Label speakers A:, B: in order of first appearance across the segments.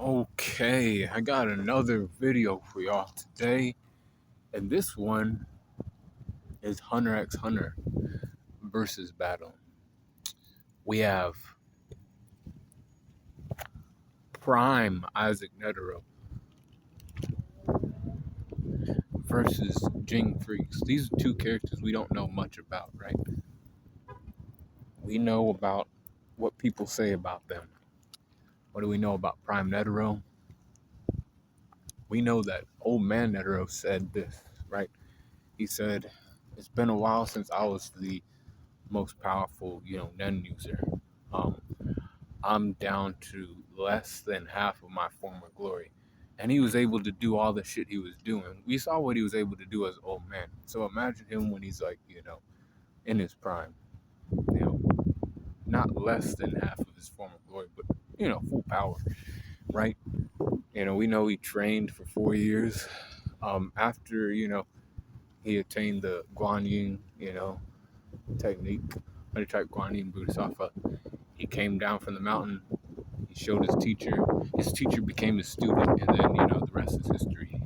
A: Okay, I got another video for y'all today, and this one is Hunter x Hunter versus battle. We have Prime Isaac Netero versus Ging Freaks. These are two characters we don't know much about, right? We know about what people say about them. What do we know about Prime Netero? We know that old man Netero said this, right? He said, "It's been a while since I was the most powerful, Nen user. Um, I'm down to less than half of my former glory." And he was able to do all the shit he was doing. We saw what he was able to do as an old man. So imagine him when he's like, in his prime. You know, not less than half of his former glory, but full power, right? We know he trained for 4 years. After, he attained the Guanyin, technique, type Guanyin Bodhisattva. He came down from the mountain. He showed his teacher. His teacher became his student, and then the rest is history.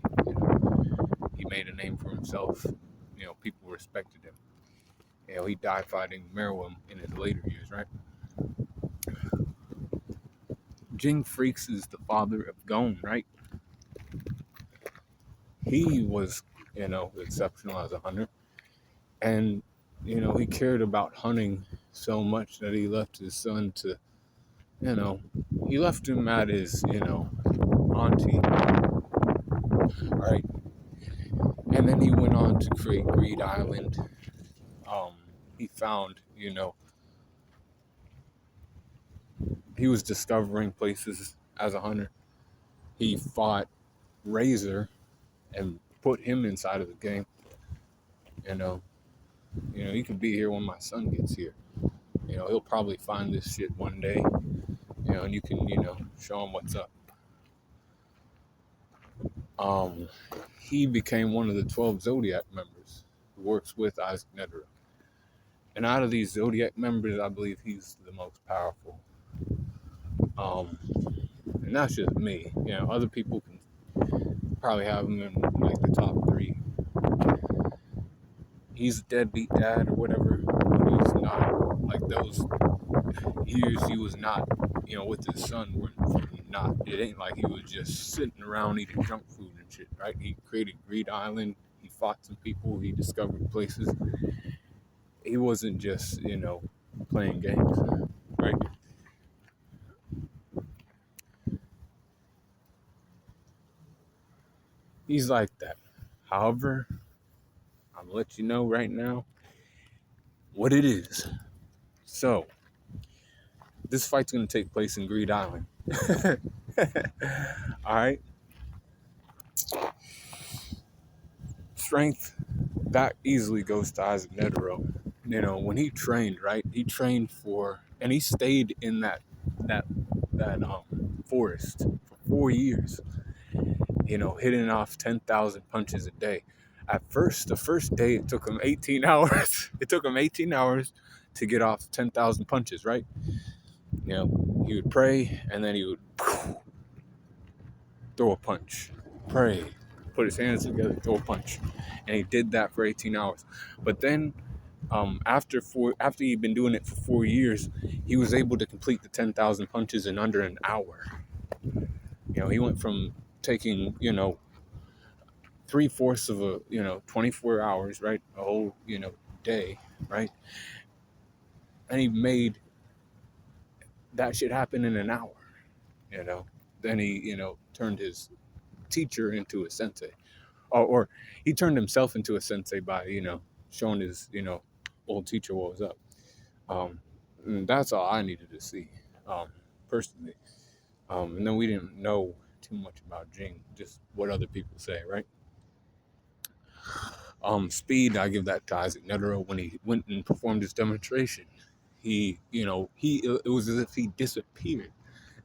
A: He made a name for himself. People respected him. He died fighting Meruem in his later years, right? Ging Freaks is the father of Gon, right? He was, exceptional as a hunter, and he cared about hunting so much that he left his son to, he left him at his, auntie, right? And then he went on to create Greed Island. He found, he was discovering places as a hunter. He fought Razor and put him inside of the game. He could be here when my son gets here. He'll probably find this shit one day. And you can, show him what's up. He became one of the 12 Zodiac members who works with Isaac Netero. And out of these Zodiac members, I believe he's the most powerful. And that's just me. Other people can probably have him in like the top 3. He's a deadbeat dad or whatever. He's not like those years he was not, with his son. Were not. It ain't like he was just sitting around eating junk food and shit, right? He created Greed Island. He fought some people. He discovered places. He wasn't just, playing games, right? He's like that. However, I'm gonna let you know right now what it is. So, this fight's gonna take place in Greed Island. All right. Strength that easily goes to Isaac Netero. When he trained, right? He trained and he stayed in that forest for 4 years. Hitting off 10,000 punches a day. At first, the first day, it took him 18 hours. It took him 18 hours to get off 10,000 punches, right? He would pray, and then he would throw a punch. Pray, put his hands together, throw a punch. And he did that for 18 hours. But then, after he'd been doing it for 4 years, he was able to complete the 10,000 punches in under an hour. He went from taking, 3/4 of a 24 hours, right, a whole day, right, and he made that shit happen in an hour. Then he turned his teacher into a sensei, or he turned himself into a sensei by showing his old teacher what was up. And that's all I needed to see, personally. And then we didn't know too much about Ging, just what other people say, right? Speed, I give that to Isaac Netero when he went and performed his demonstration. It was as if he disappeared.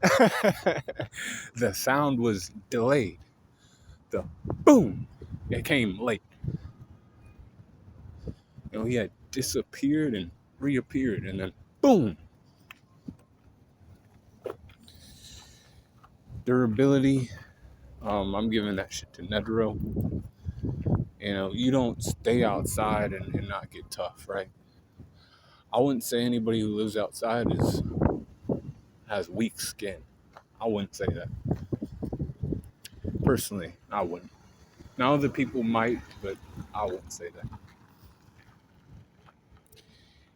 A: The sound was delayed. The boom, it came late. He had disappeared and reappeared, and then boom. Durability, I'm giving that shit to Netero. You know, you don't stay outside and not get tough, right? I wouldn't say anybody who lives outside has weak skin. I wouldn't say that. Personally, I wouldn't. Now other people might, but I wouldn't say that.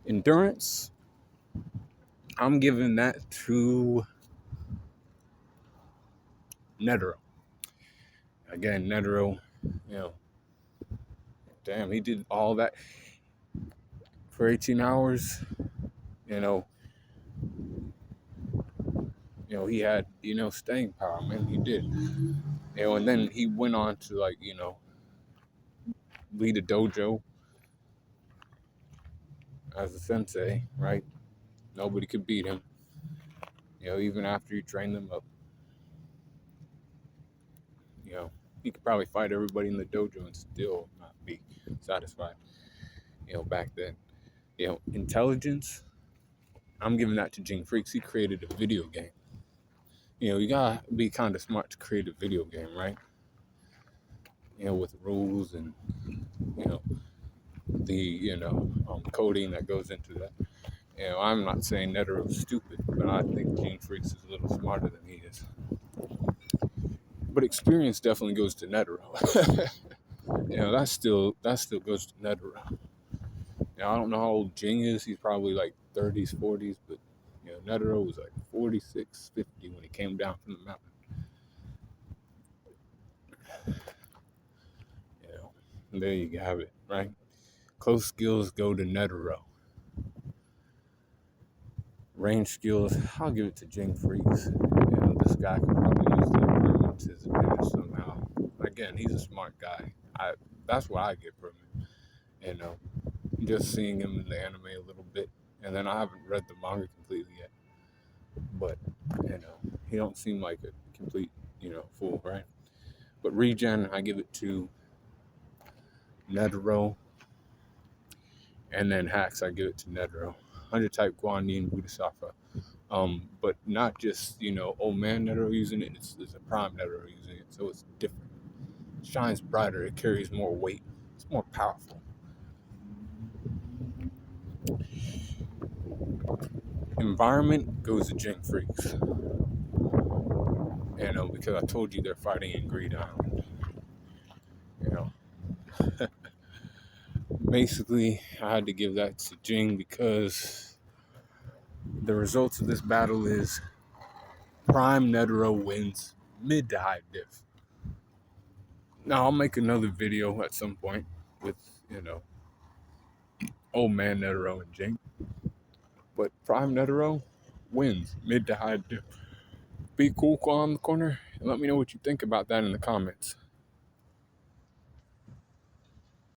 A: Endurance, I'm giving that to Netero. Again, Netero, you know, damn, he did all that for 18 hours. You know, he had, staying power, man. He did. And then he went on to lead a dojo as a sensei, right? Nobody could beat him. Even after you train them up, you know, he could probably fight everybody in the dojo and still not be satisfied. Back then. Intelligence, I'm giving that to Ging Freaks. He created a video game. You gotta be kind of smart to create a video game, right? With rules and the coding that goes into that. I'm not saying Netero's stupid, but I think Ging Freaks is a little smarter than he is. But experience definitely goes to Netero. that still goes to Netero. I don't know how old Ging is. He's probably like 30s, 40s, but Netero was like 46, 50 when he came down from the mountain. And there you have it, right? Close skills go to Netero. Range skills, I'll give it to Ging Freaks. This guy could probably use the environment to his advantage somehow. Again, he's a smart guy. That's what I get from him. Just seeing him in the anime a little bit, and then I haven't read the manga completely yet. But he don't seem like a complete fool, right? But regen, I give it to Netero, and then hacks, I give it to Netero. 100 type Guanyin Budasafa. But not just, old man Netero using it, it's a prime Netero using it, so it's different. It shines brighter, it carries more weight, it's more powerful. Environment goes to Ging Freaks. Because I told you they're fighting in Greed Island. Basically, I had to give that to Ging because the results of this battle is Prime Netero wins mid to high diff. Now, I'll make another video at some point with, old man Netero and Ging. But Prime Netero wins mid to high diff. Be cool on the corner and let me know what you think about that in the comments.